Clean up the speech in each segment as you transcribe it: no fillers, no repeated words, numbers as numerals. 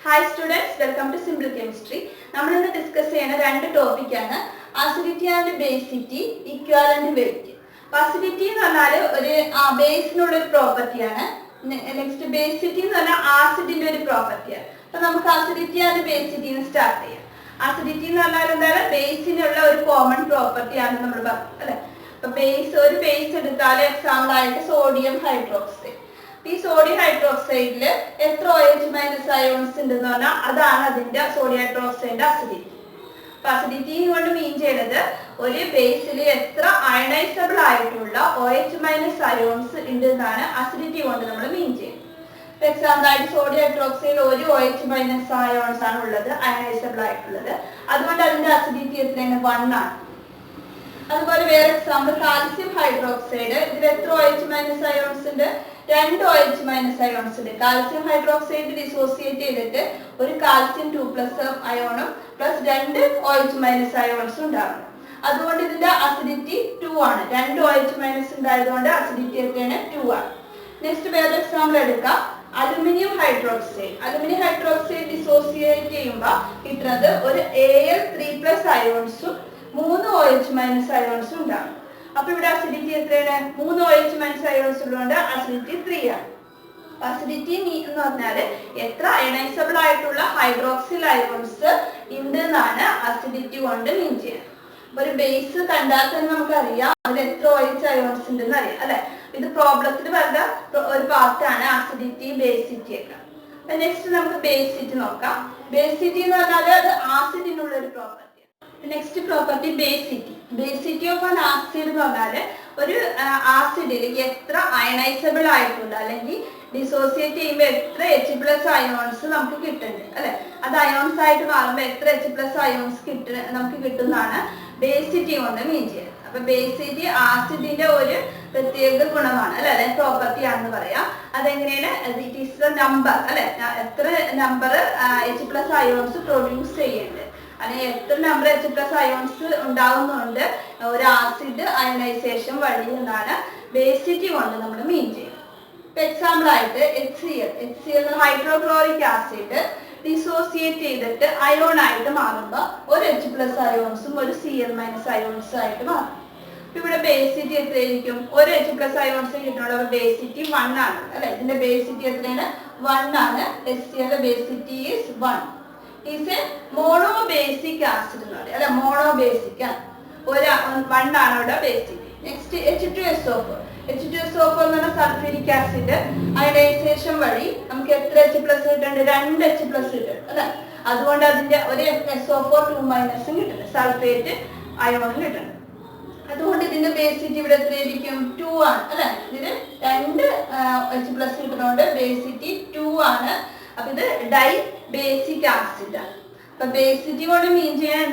Hi students, welcome to Simple Chemistry. We will discuss two topics: acidity and basicity, equivalent weight. Acidity is a base property. Next, basicity is acid property. So, we will acidity and basicity start. Acidity is a base common property. Base example like sodium hydroxide. This sodium hydroxide is OH- ions that's sodium hydroxide acidity. Acidity means one base ionizable OH- ions acidity means. For example, sodium hydroxide OH- ions ionizable. That's acidity is 1. Example, calcium hydroxide. This is OH- ions. 2 OH- ions. Calcium hydroxide dissociate one calcium 2 plus ion plus 2 OH- ions. That's the acidity 2. 2 OH- acidity 2. Next example, aluminium hydroxide. Aluminium hydroxide dissociate one Al3 plus ions. 3 OH- ions. Now, acidity is 3 OH- ions, acidity 3. Acidity is ionizable hydroxyl ions in the acidity means. But base is OH ions in this problem is part acidity basicity. Next, basicity. Basicity is acid in property. Next property, basicity. Basicity of an acid is acid ionizable dissociate H plus ions ions H plus ions basicity means. Basicity acid in property it is the number H plus ions produce. And number H plus ions down acid ionization basicity means. For example, HCl hydrochloric acid dissociate ion or H plus ions or Cl minus ions. Here basicity or H plus ions basicity 1. The basicity 1. HCl basicity is 1. Is a monobasic acid. Monobasic. One basic. Next, H2SO4. H2SO4 is sulfuric acid. Ionization H plus 2 H plus. That's SO4 2 minus sulfate ion. That's the basicity 2. 2 H plus basicity 2. Dibasic acid. So basicity means H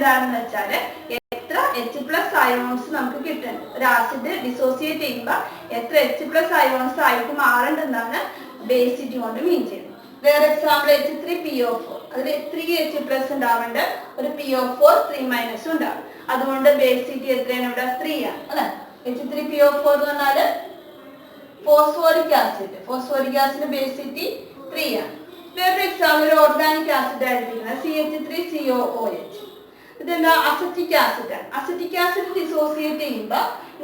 plus ions acid dissociate H plus ions basicity means. Where example H3PO4. 3 H plus PO4 3 minus. That's basicity 3. H3PO4 phosphoric acid. Phosphoric acid basicity 3. For example, organic acid CH3COOH. Then acetic acid. Acetic acid dissociate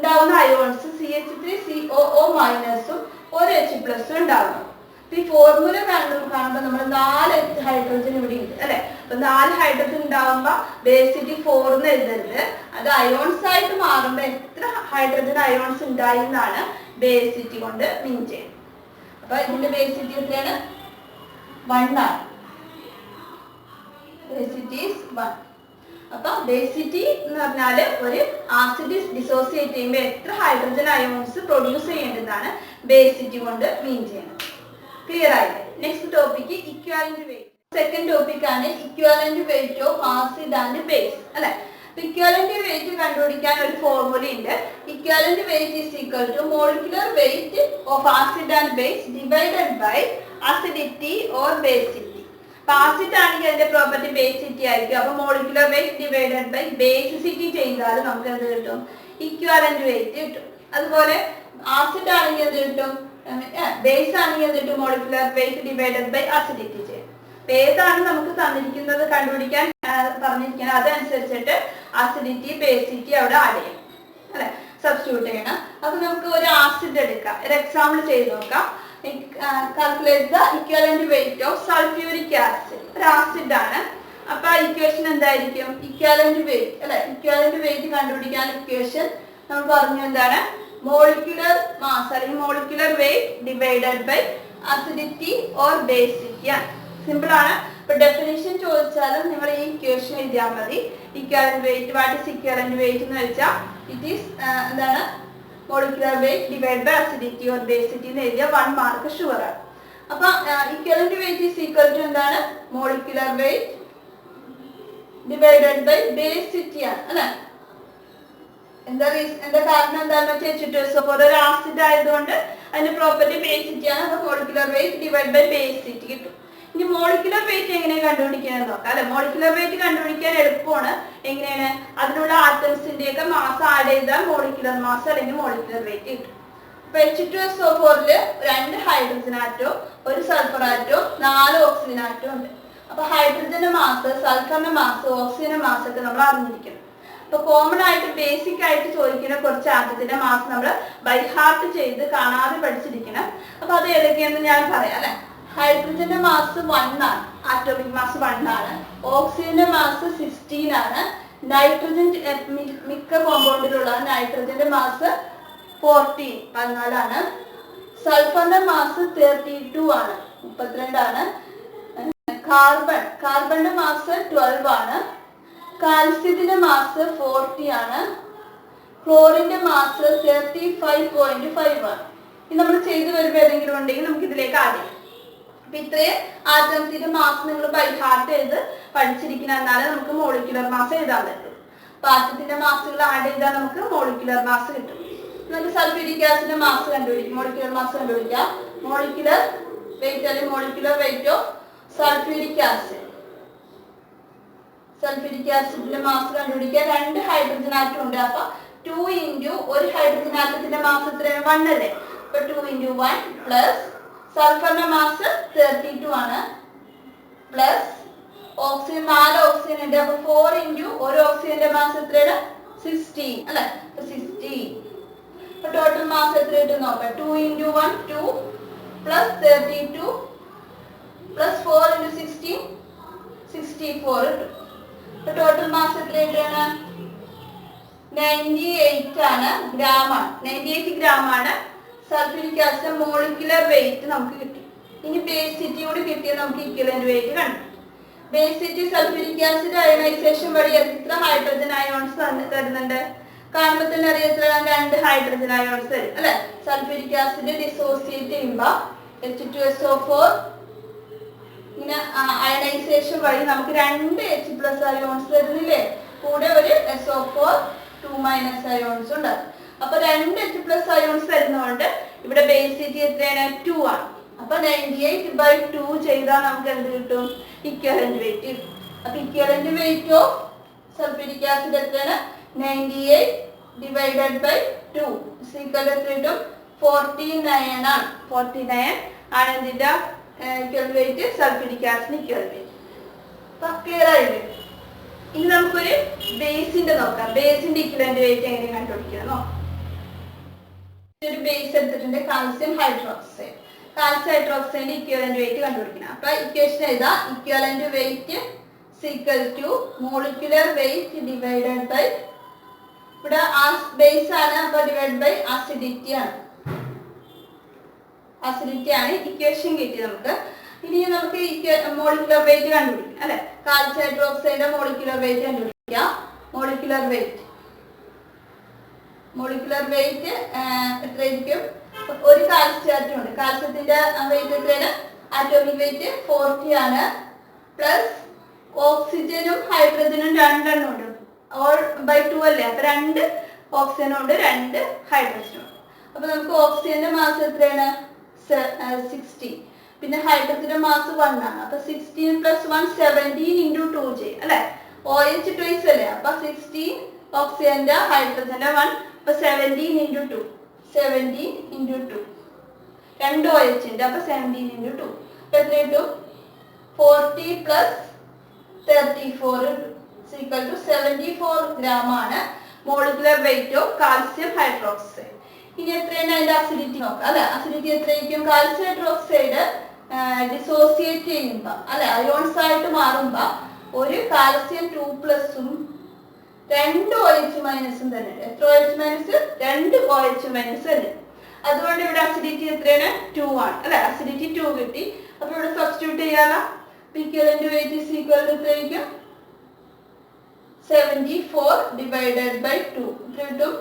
ions CH3COO minus or H plus down. The formula we 4 hydrogen. 4 hydrogen down basicity 4 the ion side hydrogen ions in basicity means. But in the basicity is 1. Basicity is 1. Basicity is acid dissociate hydrogen ions produce basicity means. Clear? Next topic is equivalent weight. Second topic is equivalent weight of acid and base. Equivalent weight is formula. Equivalent weight is equal to molecular weight of acid and base divided by acidity or basicity. Acid and the property basicity molecular weight divided by basicity equivalent weight. Acid base molecular weight divided by acidity. ഏതാണ് നമുക്ക് തന്നിരിക്കുന്നത് കണ്ടുപിടിക്കാൻ പറഞ്ഞിരിക്കുന്നത് അതനുസരിച്ചിട്ട് acidity basicity അവിടെ add ചെയ്യും അല്ലെ, substitute ചെയ്യണം. അപ്പൊ നമുക്ക് ഒരു ആസിഡ് എടുക്കാം, ഒരു എക്സാമ്പിൾ ചെയ്ത് നോക്കാം. Calculate the equivalent weight of sulphuric acid. ഒരു ആസിഡ് ആണ്. അപ്പൊ ഇക്വേഷൻ എന്തായിരിക്കും? ഇക്വലന്റ് വെയിറ്റ് അല്ലെ, ഇക്വലന്റ് വെയിറ്റ് കണ്ടുപിടിക്കാൻ ഇക്വേഷൻ നമ്മൾ പറഞ്ഞു എന്താണ്? മോളിക്യുലർ മാസ് അല്ലെങ്കിൽ molecular weight divided by acidity or basicity ആണ്. സിമ്പിൾ ആണ്. ഇപ്പൊ ഡെഫിനിഷൻ ചോദിച്ചാലും നിങ്ങൾ ഈ ഇക്വേഷൻ എഴുതിയാൽ മതി. Equivalent weight, what is equivalent weight എന്ന് വെച്ചാൽ ഇറ്റ് ഈസ് എന്താണ്? Molecular weight divide by acidity or basicity എന്ന് എഴുതിയ 1 മാർക്ക് ഷുവർ ആണ്. അപ്പൊ equivalent weight is equal to എന്താണ്? Molecular weight divided by basicity ആണ് അല്ലെ. എന്താ കാരണം എന്താണെന്ന് വെച്ചാൽ H2SO4 ഒരു ആസിഡ് ആയതുകൊണ്ട് അതിന്റെ പ്രോപ്പർട്ടി ബേസിറ്റി ആണ്. അപ്പൊ molecular weight divide by basicity കിട്ടും. ഇനി മോളിക്യുലർ വെയിറ്റ് എങ്ങനെയാണ് കണ്ടുപിടിക്കുന്നത് നോക്കാം അല്ലെ. മോളിക്യുലർ വെയിറ്റ് കണ്ടുപിടിക്കാൻ എളുപ്പമാണ്. എങ്ങനെയാണ്? അതിലുള്ള ആറ്റംസിന്റെ ഒക്കെ മാസ് ആഡ് ചെയ്താൽ മോളിക്യുലർ മാസ് അല്ലെങ്കിൽ മോളിക്യുലർ വെയിറ്റ് കിട്ടും. ഇപ്പൊ H2SO4 2 ഹൈഡ്രജൻ ആറ്റവും 1 സൾഫർ ആറ്റവും 4 ഓക്സിജൻ ആറ്റവും ഉണ്ട്. അപ്പൊ ഹൈഡ്രജന്റെ മാസ്, സൾഫറിന്റെ മാസ്, ഓക്സിജന്റെ മാസ് ഒക്കെ നമ്മൾ അറിഞ്ഞിരിക്കണം. അപ്പൊ കോമൺ ആയിട്ട് ബേസിക് ആയിട്ട് ചോദിക്കുന്ന കുറച്ച് ആറ്റത്തിന്റെ മാസ് നമ്മൾ ബൈ ഹാർട്ട് ചെയ്ത് കാണാതെ പഠിച്ചിരിക്കണം. അപ്പൊ അത് ഏതൊക്കെയാണെന്ന് ഞാൻ പറയാം അല്ലെ. ഹൈഡ്രജന്റെ മാസ് 1 ആണ്, ആറ്റോമിക് മാസ് 1 ആണ്. ഓക്സിജന്റെ മാസ് 16 ആണ്. നൈട്രജൻ മിക്ക കോമ്പൗണ്ടിലുള്ള നൈട്രജന്റെ മാസ് 14 ആണ്. സൾഫറിന്റെ മാസ് 32 ആണ്, 32 ആണ്. കാർബണിന്റെ മാസ് 12 ആണ്. കാൽസ്യത്തിന്റെ മാസ് 40 ആണ്. ക്ലോറിന്റെ മാസ് 35.5 ആണ്. ഇത് നമ്മൾ ചെയ്തു വരുമ്പോൾ ഏതെങ്കിലും ഉണ്ടെങ്കിൽ നമുക്ക് ഇതിലേക്ക് ആഡ് ചെയ്യാം. അപ്പൊ ഇത്രയും ആറ്റംസിന്റെ മാസ് നിങ്ങൾ ബൈ ഹാർട്ട് ചെയ്ത് പഠിച്ചിരിക്കണം, എന്നാലേ നമുക്ക് മോളിക്യുലർ മാസ് എഴുതാൻ പറ്റും. അപ്പൊ ആറ്റത്തിന്റെ മാസുകൾ ആഡ് ചെയ്താൽ നമുക്ക് മോളിക്യുലർ മാസ് കിട്ടും. നമുക്ക് സൾഫ്യൂരിക് ആസിഡിന്റെ മാസ് കണ്ടുപിടിക്കും, മോളിക്യുലർ മാസ് കണ്ടുപിടിക്കാം. മോളിക്യുലർ വെയിറ്റ് അല്ലെങ്കിൽ molecular weight of sulphuric acid. Sulphuric ആസിഡിന്റെ മാസ് കണ്ടുപിടിക്കാൻ 2 ഹൈഡ്രജൻ ആറ്റം ഉണ്ട്. അപ്പൊ 2 ഇൻറ്റു ഒരു ഹൈഡ്രജൻ ആറ്റത്തിന്റെ മാസ് എത്രയാണ്? 1 അല്ലേ. അപ്പൊ 2 ഇൻറ്റു 1 പ്ലസ് സൾഫറിന്റെ മാസ് 32 ആണ് പ്ലസ് ഓക്സിജൻ 4 ഓക്സിജൻ ഉണ്ട്. അപ്പൊ 4 ഇൻറ്റു ഒരു ഓക്സിജന്റെ മാസ് എത്രയാണ്? 16 അല്ലെ. അപ്പൊ 16. അപ്പൊ ടോട്ടൽ മാസ് എത്ര കിട്ടും നോക്കാം. 2 ഇൻറ്റു 1 2 പ്ലസ് 32 പ്ലസ് 4 ഇൻറ്റു 16 64 കിട്ടും. അപ്പൊ ടോട്ടൽ മാസ് എത്ര കിട്ടുകയാണ്? 98 ആണ്, ഗ്രാമാണ്. 98 ഗ്രാം ആണ് സൾഫ്യൂരിക് ആസിഡ് മോളിക്യുലർ വെയിറ്റ് നമുക്ക് കിട്ടി. ഇനി ബേസിറ്റി കൂടി കിട്ടിയാൽ നമുക്ക് ഇക്വലന്റ് വെയിറ്റ് കണ്ടു. ബേസിറ്റി സൾഫ്യൂരിക് ആസിഡ് അയണൈസേഷൻ വഴി എത്ര ഹൈഡ്രജൻ അയോൺസ് തരുന്നുണ്ട്? കാണുമ്പോൾ തന്നെ അറിയാം, 2 ഹൈഡ്രജൻ അയോൺസ് തരും അല്ലെ. സൾഫ്യൂരിക് ആസിഡ് ഡിസോസിയേറ്റ് ചെയ്യുമ്പോൾ H2SO4 ഇങ്ങനെ അയണൈസേഷൻ വഴി നമുക്ക് 2 H+ അയോൺസ് തരുന്നില്ലേ, കൂടെ ഒരു SO4 2- അയോൺസ് ഉണ്ട്. അപ്പൊ 2 H+ അയോൺസ് തരുന്നതുകൊണ്ട് ഇവിടെ ബേസിറ്റി എത്രയാണ്? 2 ആണ്. അപ്പൊ 98/2 ചെയ്താൽ നമുക്ക് എന്ത് കിട്ടും? ഇക്വലന്റ് വെയിറ്റ് കിട്ടും. അപ്പൊ equivalent weight of sulphuric acid എത്രയാണ്? 98 ഡിവൈഡഡ് ബൈ 2 എത്ര കിട്ടും? 49 ആണ്. 49 ആണ് ഇതിന്റെ equivalent weight, sulphuric acid equivalent weight. അപ്പൊ ക്ലിയർ ആയില്ലേ? ഇനി നമുക്കൊരു ബേസിന്റെ നോക്കാം. ബേസിന്റെ ഇക്വലന്റ് വെയിറ്റ് എങ്ങനെ കണ്ടുപിടിക്കുക നോക്കാം. ഒരു ബേസ് എടുത്തിട്ടുണ്ട്, കാൽസ്യം ഹൈഡ്രോക്സൈഡ്. കാൽസ്യം ഹൈഡ്രോക്സൈഡിന്റെ ഇക്വലന്റ് വെയിറ്റ് കണ്ടുപിടിക്കണം. അപ്പൊ ഇക്വേഷൻ എഴുതാ. Equivalent weight equal to molecular weight divided by, ഇവിടെ ബേസ് ആണ്, അപ്പൊ ഡിവൈഡ് ബൈ അസിഡിറ്റി ആണ്. അസിഡിറ്റി ആണ് ഇക്വേഷൻ കിട്ടി നമുക്ക്. ഇനി നമുക്ക് മോളിക്യുലർ വെയിറ്റ് കണ്ടുപിടിക്കാം അല്ലെ. കാൽസ്യം ഹൈഡ്രോക്സൈഡിന്റെ മോളിക്യുലർ വെയിറ്റ് കണ്ടുപിടിക്കാം. മോളിക്യുലർ വെയിറ്റ് എത്രയായിരിക്കും? ഒരു കാൽസ്യം ആറ്റം ഉണ്ട്. കാൽസ്യത്തിന്റെ വെയിറ്റ് എത്രയാണ്? ആറ്റോമിക് വെയിറ്റ് 40 ആണ്. പ്ലസ് ഓക്സിജനും ഹൈഡ്രജനും 2 എണ്ണം ഉണ്ട്. ഓൾ ബൈ 2 അല്ലേ. അപ്പൊ 2 ഓക്സിജനും ഉണ്ട്, 2 ഹൈഡ്രജനും ഉണ്ട്. അപ്പൊ നമുക്ക് ഓക്സിജന്റെ മാസ് എത്രയാണ്? 60. പിന്നെ ഹൈഡ്രജന്റെ മാസ് 1 ആണ്. അപ്പൊ 16 + 1 17 × 2 ചെയ്യും അല്ലെ. OH ട്വൈസ് അല്ലേ. അപ്പൊ 16 ഓക്സിജന്റെ ഹൈഡ്രജന്റെ 1, അപ്പൊ 17 × 2 17 × 2 2 OH ഉണ്ട്. അപ്പൊ 17 × 2 അപ്പൊ എത്ര കിട്ടും? 40 plus 34 is equal to 74 gram ആണ് molecular weight of calcium hydroxide. ഇനി എത്രയാണ് അതിന്റെ അസിഡിറ്റി നോക്കാം അല്ലെ. അസിഡിറ്റി എത്രയായിരിക്കും? കാൽസ്യം ഹൈഡ്രോക്സൈഡ് ഡിസോസിയേറ്റ് ചെയ്യുമ്പോ അല്ലെ അയോൺസ് ആയിട്ട് മാറുമ്പോ ഒരു കാൽസ്യം 2+ഉം 2 OH മൈനസും തന്നെ ഉണ്ട്. എത്ര OH മൈനസ്? 2 OH മൈനസ് ഉണ്ട്. അതുകൊണ്ട് ഇവിടെ അസിഡിറ്റി എത്രയാണ്? 2 ആണ് അല്ലെ. അസിഡിറ്റി 2 കിട്ടി. അപ്പൊ ഇവിടെ സബ്സ്റ്റിറ്റ്യൂട്ട് ചെയ്യാലോ. Equivalent weight is equal to എത്രയായിരിക്കും? 74 divided by 2 കിട്ടും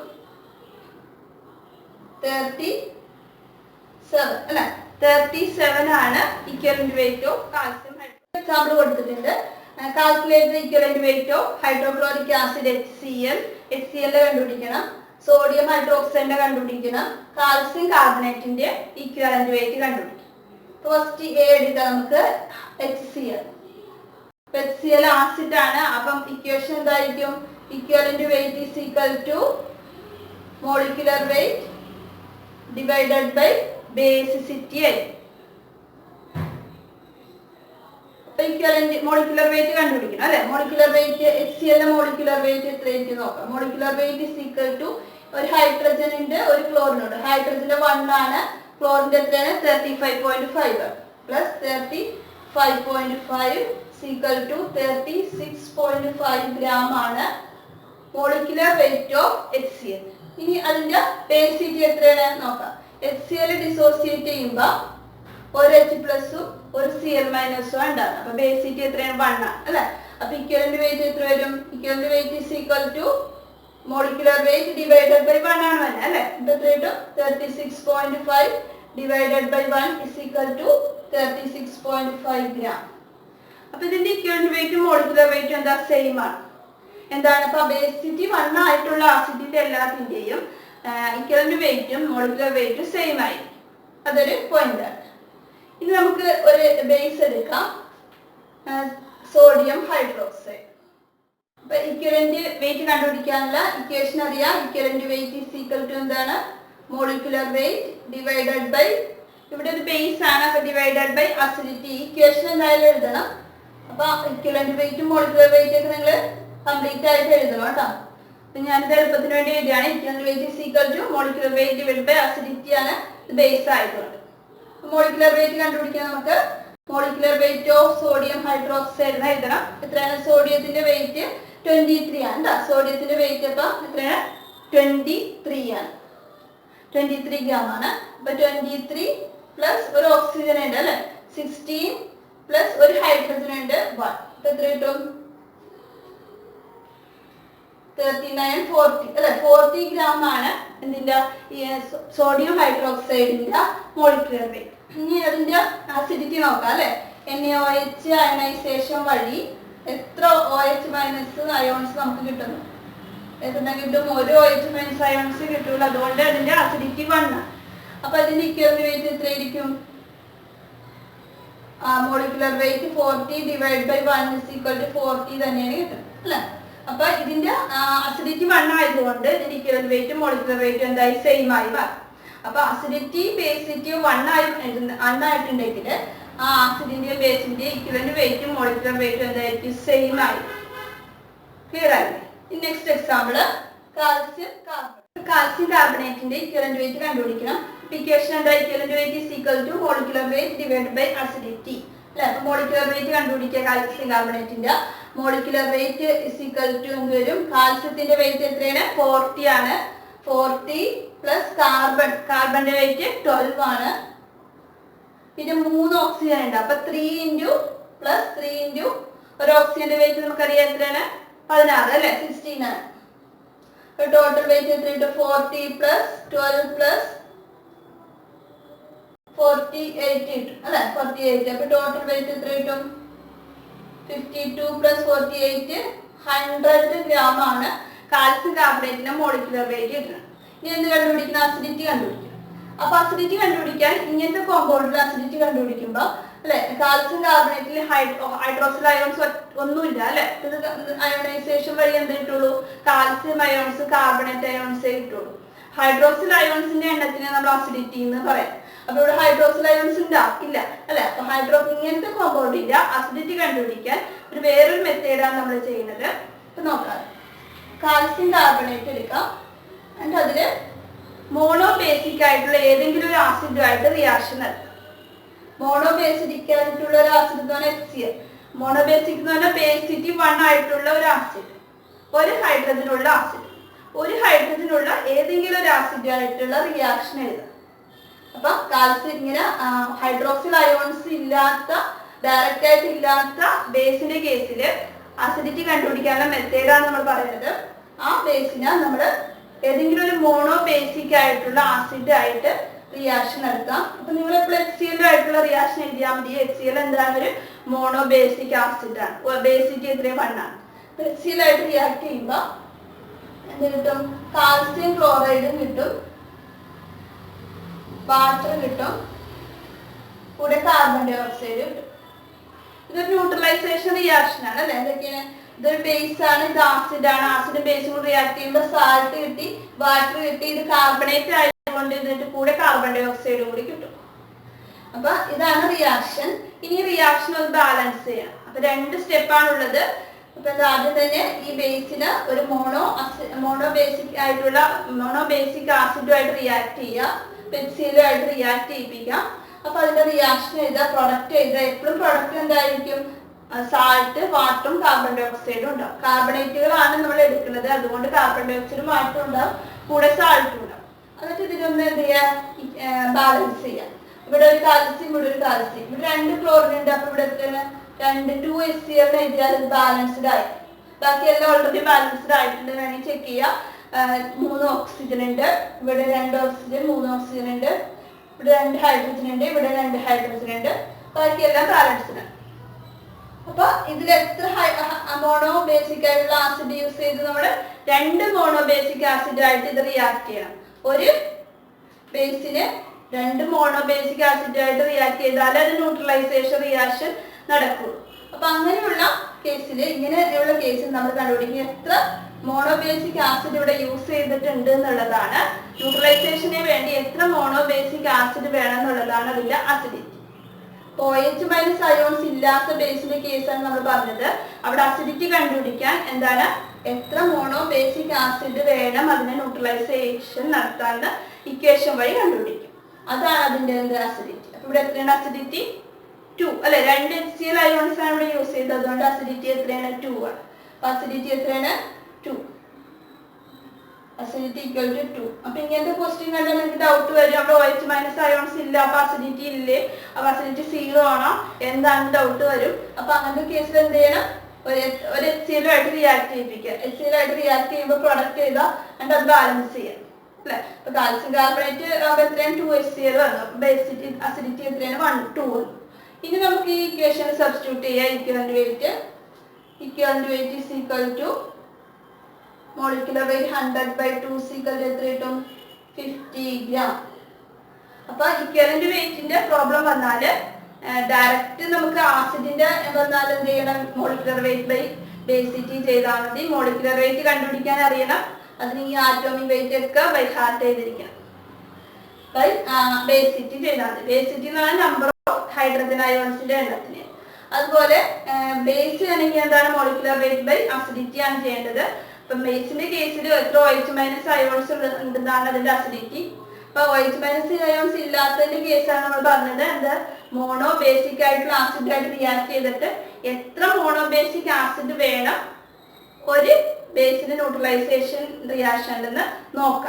37 അല്ലെ. 37 ആണ് equivalent weight of calcium hydroxide. Example കൊടുത്തിട്ടുണ്ട്. Calculate the equivalent weight of hydrochloric acid HCl. HCl കണ്ടുപിടിക്കണം. സോഡിയം ഹൈഡ്രോക്സൈഡിന്റെ കണ്ടുപിടിക്കണം. കാൽസ്യം കാർബണേറ്റിന്റെ ഇക്വലന്റ് വെയിറ്റ് കണ്ടുപിടിക്കണം. ഫസ്റ്റ് എ എടുക്കാം നമുക്ക്. HCl. HCl ആസിഡ് ആണ്. അപ്പം ഇക്വേഷൻ എന്തായിരിക്കും? Equivalent weight is equal to molecular weight divided by basicity ആയിരിക്കും. അപ്പൊ ഇക്വലന്റ് മോളിക്യുലർ വെയിറ്റ് കണ്ടുപിടിക്കണം അല്ലെ. Molecular weight HCl molecular weight എത്രയായിരിക്കും നോക്കാം. Molecular weight is equal to ഒരു ഹൈഡ്രജൻ ഉണ്ട് ഒരു ക്ലോറിൻ ഉണ്ട്. ഹൈഡ്രജന്റെ 1 ആണ്. ക്ലോറിന്റെ എത്രയാണ്? 35.5 പ്ലസ് 35.5 equal to 36.5 gram ആണ് മോളിക്യുലർ വെയിറ്റ് ഓഫ് HCl. ഇനി അതിന്റെ ബേസിറ്റി എത്രയാണ് നോക്കാം. HCl ഡിസോസിയേറ്റ് ചെയ്യുമ്പോ ഒരു H+ഉം ഒരു Cl- ഉം ഉണ്ടാകും. അപ്പൊ ബേസിറ്റി എത്രയാണ്? 1 ആണ് അല്ലെ. അപ്പൊ ഇക്വലന്റ് വെയിറ്റ് എത്ര വരും? Equivalent weight is equal to molecular weight divided by 1 ആണ് വരുന്നത് അല്ലെ. ഇപ്പൊ എത്ര കിട്ടും? 36.5 divided by 1 is equal to 36.5 gram. അപ്പൊ ഇതിന്റെ ഇക്വലന്റ് വെയിറ്റും മോളിക്യുലർ വെയിറ്റും എന്താ? സെയിം ആണ്. എന്താണ്? അപ്പൊ ബേസിറ്റി 1 ആയിട്ടുള്ള ആസിഡിന്റെ എല്ലാത്തിന്റെയും ഇക്വലന്റ് വെയിറ്റും മോളിക്യുലർ വെയിറ്റും സെയിം ആയിരിക്കും. അതൊരു പോയിന്റ് ആണ്. ഇനി നമുക്ക് ഒരു ബേസ് എടുക്കാം. Sodium hydroxide. അപ്പൊ ഇക്വലന്റ് വെയിറ്റ് കണ്ടുപിടിക്കാനുള്ള ഇക്വേഷൻ അറിയാം. Equivalent weight is equal to എന്താണ്? മോളിക്യുലർ വെയിറ്റ് ഡിവൈഡഡ് ബൈ ഇവിടെ ഒരു ബേസ് ആണ്. അപ്പൊ ഡിവൈഡഡ് ബൈ അസിഡിറ്റി. ഇക്വേഷൻ എന്തായാലും എഴുതണം. അപ്പൊ ഇക്വലന്റ് വെയിറ്റും മോളിക്യുലർ വെയിറ്റ് ഒക്കെ നിങ്ങൾ കംപ്ലീറ്റ് ആയിട്ട് എഴുതണം കേട്ടോ. അപ്പൊ ഞാനിത് എളുപ്പത്തിന് വേണ്ടി എഴുതിയാണ്. Equivalent weight is equal to molecular weight divide by acidity ആണ് ബേസ് ആയിട്ടുള്ളത്. മോളിക്യുലർ വെയിറ്റ് കണ്ടുപിടിക്കാൻ നമുക്ക് molecular weight of sodium hydroxide എന്ന് എഴുതണം. എത്രയാണ്? സോഡിയത്തിന്റെ വെയിറ്റ് 23 ആണ് കേട്ടോ. സോഡിയത്തിന്റെ വെയിറ്റ് അപ്പൊ എത്രയാണ്? 23 ആണ്. 23 gram ആണ്. അപ്പൊ 23 പ്ലസ് ഒരു ഓക്സിജൻ ഉണ്ട് അല്ലെ. 16 പ്ലസ് ഒരു ഹൈഡ്രജൻ ഉണ്ട് 1. അപ്പൊ എത്ര കിട്ടും? 39 40 അല്ലെ. 40 gram ആണ് എന്തിന്റെ? സോഡിയം ഹൈഡ്രോക്സൈഡിന്റെ മോളിക്യുലർ വെയിറ്റ്. ഇനി അതിന്റെ അസിഡിറ്റി നോക്കാം അല്ലെ. NaOH അയണൈസേഷൻ വഴി എത്ര OH മൈനസ് അയോൺസ് നമുക്ക് കിട്ടുന്നു? എത്ര കിട്ടും? ഒരു OH മൈനസ് അയോൺസ് കിട്ടൂല. അതുകൊണ്ട് അതിന്റെ അസിഡിറ്റി 1 ആണ്. അപ്പൊ അതിന്റെ ഇക്വലന്റ് വെയിറ്റ് എത്രയായിരിക്കും? Molecular weight 40 divide by 1 is equal to 40 തന്നെയാണ് കിട്ടുന്നത് അല്ലെ. അപ്പൊ ഇതിന്റെ അസിഡിറ്റി 1 ആയതുകൊണ്ട് ഇതിന്റെ ഇക്വലന്റ് വെയിറ്റും മോളിക്യുലർ വെയിറ്റും എന്തായി? സെയിം ആയി മാറും. അപ്പൊ അസിഡിറ്റി ബേസിറ്റി 1 ആയിട്ടുണ്ടെങ്കിൽ ആ ആസിഡിന്റെ ബേസിന്റെ ഇക്വലന്റ് വെയിറ്റും മോളിക്യുലർ വെയിറ്റും എന്തായിരിക്കും? സെയിം ആയി. ക്ലിയർ ആയില്ലേ? Next example calcium carbonate. Calcium കാർബണേറ്റിന്റെ ഇക്വലന്റ് വെയിറ്റ് കണ്ടുപിടിക്കണം. ഇക്വേഷൻ എന്താ? Equivalent weight is equal to molecular weight divide by acidity അല്ലെ. അപ്പൊ മോളിക്യുലർ വെയിറ്റ് കണ്ടുപിടിക്കുക. കാൽസ്യം കാർബണേറ്റിന്റെ molecular weight is equal to എന്ത് വരും? കാൽസ്യത്തിന്റെ വെയിറ്റ് എത്രയാണ്? 40 ആണ്. 40 പ്ലസ് കാർബണിന്റെ വെയിറ്റ് 12 ആണ്. പിന്നെ 3 ഓക്സിജൻ ഉണ്ട്. അപ്പൊ 3 ഇൻറ്റു പ്ലസ് 3 ഇൻറ്റു ഒരു ഓക്സിജന്റെ വെയിറ്റ് നമുക്കറിയാം എത്രയാണ്? 16 അല്ലെ. 16 ആണ്. ടോട്ടൽ വെയിറ്റ് എത്ര കിട്ടും? 40 പ്ലസ് 12 പ്ലസ് 48 കിട്ടും അല്ലെ. 48. അപ്പൊ ടോട്ടൽ വെയിറ്റ് എത്ര കിട്ടും? 52 പ്ലസ് 48 100 gram ആണ് കാൽസ്യം കാർബണേറ്റിന്റെ മോളിക്യുലർ വെയിറ്റ് കിട്ടുന്നത്. ഇനി എന്ത് കണ്ടുപിടിക്കണം? അസിഡിറ്റി കണ്ടുപിടിക്കണം. അപ്പൊ അസിഡിറ്റി കണ്ടുപിടിക്കാൻ ഇങ്ങനത്തെ കോമ്പൗണ്ടിൽ അസിഡിറ്റി കണ്ടുപിടിക്കുമ്പോ അല്ലെ കാൽസ്യം കാർബണേറ്റിൽ ഹൈഡ്രോക്സിൽ അയോൺസ് ഒന്നുമില്ല അല്ലെ. ഇത് അയോണൈസേഷൻ വഴി എന്ത് കിട്ടുള്ളൂ? കാൽസ്യം അയോൺസ് കാർബണേറ്റ് അയോൺസേ കിട്ടുള്ളൂ. ഹൈഡ്രോക്സിൽ അയോൺസിന്റെ എണ്ണത്തിനെ നമ്മൾ അസിഡിറ്റി എന്ന് പറയാം. അപ്പൊ ഇവിടെ ഹൈഡ്രോക്സിൽ അയോൺസ് ഉണ്ടാ ഇല്ല അല്ലെ. അപ്പൊ ഇങ്ങനത്തെ കോമ്പൗണ്ടിന്റെ അസിഡിറ്റി കണ്ടുപിടിക്കാൻ വേറൊരു മെത്തേഡാണ് നമ്മൾ ചെയ്യുന്നത്. അപ്പൊ നോക്കാം, കാൽസ്യം കാർബണേറ്റ് എടുക്കാം, എന്നിട്ട് അതില് മോണോ ബേസിക് ആയിട്ടുള്ള ഏതെങ്കിലും ഒരു ആസിഡുമായിട്ട് റിയാക്ഷൻ നടത്താം. മോണോ ബേസിക് ആയിട്ടുള്ള ഒരു ആസിഡ് എന്ന് പറഞ്ഞാൽ HCl. മോണോ ബേസിക് എന്ന് പറഞ്ഞാൽ ബേസിറ്റി 1 ആയിട്ടുള്ള ഒരു ആസിഡ്, ഒരു ഹൈഡ്രജൻ ഉള്ള ആസിഡ്, ഒരു ഹൈഡ്രജൻ ഉള്ള ഏതെങ്കിലും ഒരു ആസിഡുമായിട്ടുള്ള റിയാക്ഷൻ എഴുതാം. അപ്പൊ കാൽസ്യം ഇങ്ങനെ ഹൈഡ്രോക്സിൽ അയോൺസ് ഇല്ലാത്ത, ഡയറക്റ്റ് ആയിട്ട് ഇല്ലാത്ത ബേസിന്റെ കേസിൽ അസിഡിറ്റി കണ്ടുപിടിക്കാനുള്ള മെത്തേഡാണ് നമ്മൾ പറയുന്നത്. ആ ബേസിനെ നമ്മൾ ഏതെങ്കിലും ഒരു മോണോ ബേസിക് ആയിട്ടുള്ള ആസിഡ് ആയിട്ട് റിയാക്ഷൻ നടത്താം. അപ്പൊ നിങ്ങൾ എപ്പോഴും HCl ആയിട്ടുള്ള റിയാക്ഷൻ എഴുതിയാൽ മതി. HCl എന്താണ്? ഒരു മോണോ ബേസിക് ആസിഡ് ആണ്. ബേസിറ്റി എത്രയും 1 ആണ്. HCl ആയിട്ട് റിയാക്ട് ചെയ്യുമ്പോൾ എന്ത് കിട്ടും? കാൽസ്യം ക്ലോറൈഡും കിട്ടും, വാട്ടർ കിട്ടും, കൂടെ കാർബൺ ഡൈ ഓക്സൈഡ് കിട്ടും. ഇതൊരു ന്യൂട്രലൈസേഷൻ റിയാക്ഷൻ ആണ് അല്ലെ. എന്തൊക്കെയാണ്? ഇതൊരു ബേസ് ആണ്, ഇത് ആസിഡ് ആണ്. ആസിഡും ബേസും കൂടി റിയാക്ട് ചെയ്യുമ്പോൾ സാൾട്ട് കിട്ടി, വാട്ടർ കിട്ടി, ഇത് കാർബണേറ്റ് ആയതുകൊണ്ട് ഇതിന്റെ കൂടെ കാർബൺ ഡൈ ഓക്സൈഡ് കൂടി കിട്ടും. അപ്പൊ ഇതാണ് റിയാക്ഷൻ. ഇനി റിയാക്ഷൻ ഒന്ന് ബാലൻസ് ചെയ്യണം. അപ്പൊ 2 സ്റ്റെപ്പാണുള്ളത്. അപ്പൊ ആദ്യം തന്നെ ഈ ബേസിന് ഒരു മോണോ ബേസിക് ആസിഡുമായിട്ട് റിയാക്ട് ചെയ്യുക, HCl ആയിട്ട് റിയാക്ട് ചെയ്യിപ്പിക്കാം. അപ്പൊ അതിന്റെ റിയാക്ഷൻ എഴുതുക, പ്രൊഡക്റ്റ് എഴുതുക. എപ്പോഴും പ്രൊഡക്റ്റ് എന്തായിരിക്കും? സാൾട്ട്, വാട്ടറും കാർബൺ ഡൈ ഓക്സൈഡും ഉണ്ടാവും. കാർബണേറ്റുകളാണ് നമ്മൾ എടുക്കുന്നത്, അതുകൊണ്ട് കാർബൺ ഡൈ ഓക്സൈഡും വാട്ടറും ഉണ്ടാവും, കൂടെ സാൾട്ടും ഉണ്ടാവും. എന്നിട്ട് ഇതിനൊന്ന് എന്ത് ചെയ്യുക? ബാലൻസ് ചെയ്യാം. ഇവിടെ ഒരു കാൽസ്യം, ഇവിടെ ഒരു കാൽസ്യം, ഇവിടെ 2 ക്ലോറിൻ ഉണ്ട്. അപ്പൊ ഇവിടെ എത്രയാണ്? 2 HCl എഴുതിയാൽ ഇത് ബാലൻസ്ഡ് ആയി. ബാക്കിയെല്ലാം ഓൾറെഡി ബാലൻസ്ഡ് ആയിട്ടുണ്ട്. വേണമെങ്കിൽ ചെക്ക് ചെയ്യാം. 3 ഓക്സിജൻ ഉണ്ട്, ഇവിടെ 2 ഓക്സിജൻ, 3 ഓക്സിജൻ ഉണ്ട്, ഇവിടെ 2 ഹൈഡ്രജൻ ഉണ്ട്, ഇവിടെ 2 ഹൈഡ്രജൻ ഉണ്ട്, ബാക്കിയെല്ലാം ബാലൻസ്ഡ് ആണ്. അപ്പൊ ഇതിൽ എത്ര മോണോ ബേസിക് ആയിട്ടുള്ള ആസിഡ് യൂസ് ചെയ്ത് നമ്മൾ 2 മോണോ ബേസിക് ആസിഡ് ആയിട്ട് ഇത് റിയാക്ട് ചെയ്യണം. ഒരു ബേസിന് 2 മോണോ ബേസിക് ആസിഡ് ആയിട്ട് റിയാക്ട് ചെയ്താലേ അത് ന്യൂട്രലൈസേഷൻ റിയാക്ഷൻ നടക്കുള്ളൂ. അപ്പൊ അങ്ങനെയുള്ള കേസിൽ, ഇങ്ങനെയുള്ള കേസിൽ നമ്മൾ കണ്ടുപിടിക്കുക എത്ര മോണോ ബേസിക് ആസിഡ് ഇവിടെ യൂസ് ചെയ്തിട്ടുണ്ട് എന്നുള്ളതാണ്. ന്യൂട്രലൈസേഷന് വേണ്ടി എത്ര മോണോ ബേസിക് ആസിഡ് വേണം എന്നുള്ളതാണ് അതിന്റെ അസിഡിറ്റി. OH- അയോൺസ് ഇല്ലാത്ത ബേസിന്റെ കേസാണ് നമ്മൾ പറഞ്ഞത്. അവിടെ അസിഡിറ്റി കണ്ടുപിടിക്കാൻ എന്താണ്? എത്ര മോണോ ബേസിക് ആസിഡ് വേണം അതിനെ ന്യൂട്രലൈസേഷൻ നടത്താൻ ഇക്വേഷൻ വഴി കണ്ടുപിടിക്കും. അതാണ് അതിന്റെ അസിഡിറ്റി. അപ്പൊ ഇവിടെ എത്രയാണ് അസിഡിറ്റി? 2 അല്ലെ. 2 HCl അയോൺസ് ആണ് ഇവിടെ യൂസ് ചെയ്തത്, അതുകൊണ്ട് അസിഡിറ്റി എത്രയാണ്? 2 ആണ്. അപ്പൊ അസിഡിറ്റി എത്രയാണ്? 2. Acidity equal to 2. അപ്പൊ ഇങ്ങനത്തെ ക്വസ്റ്റ്യൻ കണ്ടാൽ നിങ്ങൾക്ക് ഡൗട്ട് വരും, അവിടെ OH- അയോൺസ് ഇല്ല, അപ്പൊ അസിഡിറ്റി ഇല്ലേ, അപ്പൊ അസിഡിറ്റി 0 ആണോ എന്താണെന്ന് ഡൗട്ട് വരും. അപ്പൊ അങ്ങനത്തെ കേസിൽ എന്ത് ചെയ്യണം? ഒരു HCl ആയിട്ട് റിയാക്ട് ചെയ്യിപ്പിക്കുക. HCl ആയിട്ട് റിയാക്ട് ചെയ്യുമ്പോൾ പ്രൊഡക്റ്റ് ചെയ്താൽ എന്നിട്ട് അത് ബാലൻസ് ചെയ്യാം അല്ലെ. അപ്പൊ കാൽസ്യം കാർബണേറ്റ് ആകുമ്പോൾ എത്രയാണ്? 2 HCl വന്നു. അപ്പൊ ബേസിറ്റി അസിഡിറ്റി എത്രയാണ്? 1, 2. ഇനി നമുക്ക് ഈ ഇക്വേഷൻ സബ്സ്റ്റിറ്റ്യൂട്ട് ചെയ്യാം. Equivalent weight is equal to molecular weight 100/2 എത്ര കിട്ടും? 50 ഗ്രാം. അപ്പൊ ഇക്വലന്റ് വെയിറ്റിന്റെ പ്രോബ്ലം വന്നാല് ഡയറക്റ്റ് നമുക്ക് ആസിഡിന്റെ വന്നാൽ എന്ത് ചെയ്യണം? മോളിക്കുലർ വെയിറ്റ് ബൈ ബേസിറ്റി ചെയ്താൽ മതി. മോളിക്കുലർ വെയിറ്റ് കണ്ടുപിടിക്കാൻ അറിയണം. അതിന് ഈ ആറ്റോമിക് വെയിറ്റ് ഒക്കെ ബൈ ഹാർട്ട് ചെയ്തിരിക്കണം. ബൈ ബേസിറ്റി ചെയ്താൽ മതി. ബേസിറ്റി എന്ന് പറഞ്ഞാൽ നമ്പർ ഓഫ് ഹൈഡ്രജൻ അയോൺസിന്റെ എണ്ണത്തിന്. അതുപോലെ ബേസ് ആണെങ്കിൽ എന്താണ്? മോളിക്കുലർ വെയിറ്റ് ബൈ അസിഡിറ്റി ആണ് ചെയ്യേണ്ടത്. അപ്പൊ ബേസിന്റെ കേസിൽ എത്ര OH- അയോൺസ് ഉണ്ടെന്നാണ് അതിന്റെ അസിഡിറ്റി. അപ്പൊ OH- അയോൺസ് ഇല്ലാത്തതിന്റെ കേസാണ് നമ്മൾ പറഞ്ഞത്. എന്ത്? മോണോ ബേസിക് ആയിട്ടുള്ള ആസിഡ് ആയിട്ട് റിയാക്ട് ചെയ്തിട്ട് എത്ര മോണോ ബേസിക് ആസിഡ് വേണം ഒരു ബേസിന് ന്യൂട്രലൈസേഷൻ റിയാക്ഷൻ ഉണ്ടെന്ന് നോക്കാം.